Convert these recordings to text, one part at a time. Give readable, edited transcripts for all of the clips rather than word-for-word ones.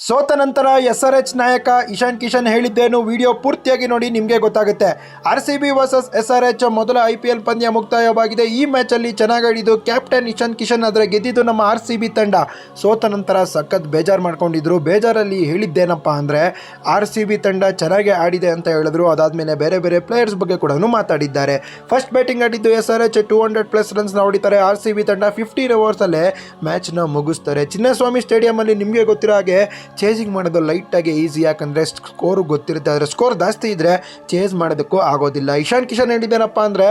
ಸೋತ ನಂತರ SRH ನಾಯಕ ಇಶಾನ್ ಕಿಶನ್ ಹೇಳಿದ್ದೇನು ವಿಡಿಯೋ ಪೂರ್ತಿಯಾಗಿ ನೋಡಿ ನಿಮಗೆ ಗೊತ್ತಾಗುತ್ತೆ. RCB ವರ್ಸಸ್ SRH ಮೊದಲ IPL ಪಂದ್ಯ ಮುಕ್ತಾಯವಾಗಿದೆ. ಈ ಮ್ಯಾಚಲ್ಲಿ ಚೆನ್ನಾಗಿ ಆಡಿದ್ದು ಕ್ಯಾಪ್ಟನ್ ಇಶಾನ್ ಕಿಶನ್, ಆದರೆ ಗೆದ್ದಿದ್ದು ನಮ್ಮ RCB ತಂಡ. ಸೋತ ನಂತರ ಸಖತ್ ಬೇಜಾರು ಮಾಡ್ಕೊಂಡಿದ್ರು. ಬೇಜಾರಲ್ಲಿ ಹೇಳಿದ್ದೇನಪ್ಪ ಅಂದರೆ RCB ತಂಡ ಚೆನ್ನಾಗಿ ಆಡಿದೆ ಅಂತ ಹೇಳಿದ್ರು. ಅದಾದಮೇಲೆ ಬೇರೆ ಬೇರೆ ಪ್ಲೇಯರ್ಸ್ ಬಗ್ಗೆ ಕೂಡ ಮಾತಾಡಿದ್ದಾರೆ. ಫಸ್ಟ್ ಬ್ಯಾಟಿಂಗ್ ಆಡಿದ್ದು SRH 200+ ರನ್ಸ್ನ ಹೊಡಿತಾರೆ. RCB ತಂಡ 15 ಓವರ್ಸಲ್ಲೇ ಮ್ಯಾಚ್ನ ಮುಗಿಸ್ತಾರೆ. ಚಿನ್ನಸ್ವಾಮಿ ಸ್ಟೇಡಿಯಮಲ್ಲಿ ನಿಮಗೆ ಗೊತ್ತಿರೋ ಹಾಗೆ ಚೇಸಿಂಗ್ ಮಾಡೋದು ಲೈಟಾಗಿ ಈಸಿ, ಯಾಕಂದರೆ ಸ್ಕೋರು ಗೊತ್ತಿರುತ್ತೆ. ಆದರೆ ಸ್ಕೋರ್ ಜಾಸ್ತಿ ಇದ್ದರೆ ಚೇಸ್ ಮಾಡೋದಕ್ಕೂ ಆಗೋದಿಲ್ಲ. ಇಶಾನ್ ಕಿಶನ್ ಹೇಳಿದ್ದೇನಪ್ಪ ಅಂದರೆ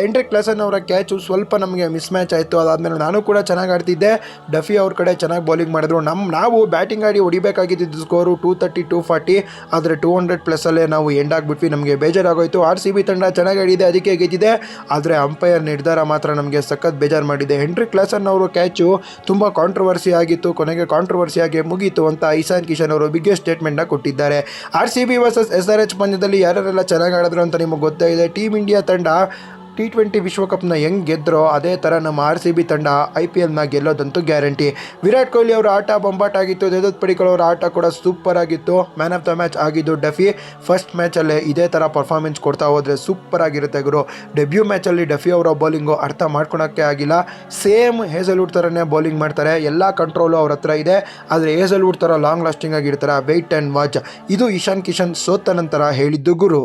ಹೆಂಡ್ರಿಕ್ ಕ್ಲಾಸನ್ ಅವರ ಕ್ಯಾಚು ಸ್ವಲ್ಪ ನಮಗೆ ಮಿಸ್ ಮ್ಯಾಚ್ ಆಯಿತು. ಅದಾದಮೇಲೆ ನಾನು ಕೂಡ ಚೆನ್ನಾಗಿ ಆಡ್ತಿದ್ದೆ, ಡಫಿ ಅವ್ರ ಕಡೆ ಚೆನ್ನಾಗಿ ಬೌಲಿಂಗ್ ಮಾಡಿದ್ರು. ನಾವು ಬ್ಯಾಟಿಂಗ್ ಆಡಿ ಹೊಡಿಬೇಕಾಗಿದ್ದು ಸ್ಕೋರು 230 240, ಆದರೆ 200+ ನಾವು ಎಂಡ್ ಆಗಿಬಿಟ್ವಿ. ನಮಗೆ ಬೇಜಾರಾಗೋಯಿತು. RCB ತಂಡ ಚೆನ್ನಾಗಿ ಆಡಿದೆ, ಅದಕ್ಕೆ ಗೆದ್ದಿದೆ. ಆದರೆ ಅಂಪೈರ್ ನಿರ್ಧಾರ ಮಾತ್ರ ನಮಗೆ ಸಖತ್ ಬೇಜಾರು ಮಾಡಿದೆ. ಹೆಂಡ್ರಿಕ್ ಕ್ಲಾಸನ್ ಅವರು ಕ್ಯಾಚು ತುಂಬ ಕಾಂಟ್ರವರ್ಸಿ ಆಗಿತ್ತು, ಕೊನೆಗೆ ಕಾಂಟ್ರವರ್ಸಿಯಾಗಿ ಮುಗೀತು ಅಂತ ಇಶಾನ್ ಕಿಶನ್ ಅವರು ಬಿಗ್ಗೆಸ್ಟ್ ಸ್ಟೇಟ್ಮೆಂಟ್ನ ಕೊಟ್ಟಿದ್ದಾರೆ. RCB ವರ್ಸಸ್ SRH ಪಂದ್ಯದಲ್ಲಿ ಯಾರೆಲ್ಲ ಚೆನ್ನಾಗಿ ಆಡಿದ್ರು ಅಂತ ನಿಮಗೆ ಗೊತ್ತೇ ಇದೆ. ಟೀಮ್ ಇಂಡಿಯಾ ತಂಡ T20 ವಿಶ್ವಕಪ್ನ ಹೆಂಗೆ ಗೆದ್ದರೋ ಅದೇ ಥರ ನಮ್ಮ RCB ತಂಡ IPLನ ಗೆಲ್ಲೋದಂತೂ ಗ್ಯಾರಂಟಿ. ವಿರಾಟ್ ಕೊಹ್ಲಿ ಅವರ ಆಟ ಬೊಂಬಾಟಾಗಿತ್ತು. ದೇವದತ್ ಪಡಿಕ್ಕಲ್ ಅವರ ಆಟ ಕೂಡ ಸೂಪರ್ ಆಗಿತ್ತು. ಮ್ಯಾನ್ ಆಫ್ ದ ಮ್ಯಾಚ್ ಆಗಿದ್ದು ಡಫಿ. ಫಸ್ಟ್ ಮ್ಯಾಚಲ್ಲೇ ಇದೇ ಥರ ಪರ್ಫಾರ್ಮೆನ್ಸ್ ಕೊಡ್ತಾ ಹೋದರೆ ಸೂಪರ್ ಆಗಿರುತ್ತೆ ಗುರು. ಡೆಬ್ಯೂ ಮ್ಯಾಚಲ್ಲಿ ಡಫಿ ಅವರ ಬೌಲಿಂಗು ಅರ್ಥ ಮಾಡ್ಕೊಳಕ್ಕೆ ಆಗಿಲ್ಲ. ಸೇಮ್ ಹೇಸಲ್ವುಡ್ ಥರನೇ ಬೌಲಿಂಗ್ ಮಾಡ್ತಾರೆ. ಎಲ್ಲ ಕಂಟ್ರೋಲು ಅವ್ರ ಹತ್ರ ಇದೆ, ಆದರೆ ಹೇಸಲ್ವುಡ್ ಥರ ಲಾಂಗ್ ಲಾಸ್ಟಿಂಗ್ ಆಗಿರ್ತಾರೆ. Wait and watch. ಇದು ಇಶಾನ್ ಕಿಶನ್ ಸೋತ ನಂತರ ಹೇಳಿದ್ದು ಗುರು.